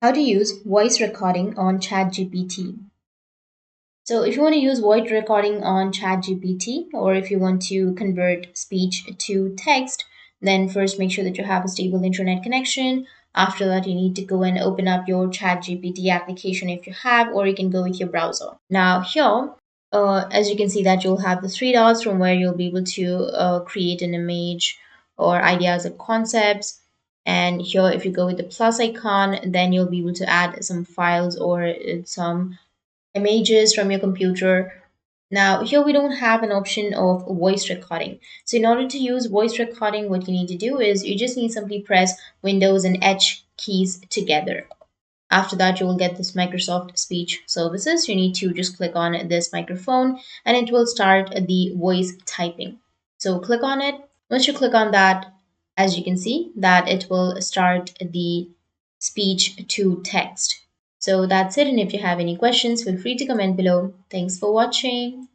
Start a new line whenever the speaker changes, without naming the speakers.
How to use voice recording on ChatGPT. So, if you want to use voice recording on ChatGPT, or if you want to convert speech to text, then first make sure that you have a stable internet connection. After that, you need to go and open up your ChatGPT application if you have, or you can go with your browser. Now, here, as you can see, that you'll have the three dots from where you'll be able to create an image or ideas or concepts. And here, if you go with the plus icon, then you'll be able to add some files or some images from your computer. Now, here we don't have an option of voice recording. So, in order to use voice recording, what you need to do is you just need simply press Windows and H keys together. After that, you will get this Microsoft Speech Services. You need to just click on this microphone and it will start the voice typing. So, click on it. Once you click on that, as you can see, that it will start the speech to text. So that's it. And if you have any questions, feel free to comment below. Thanks for watching.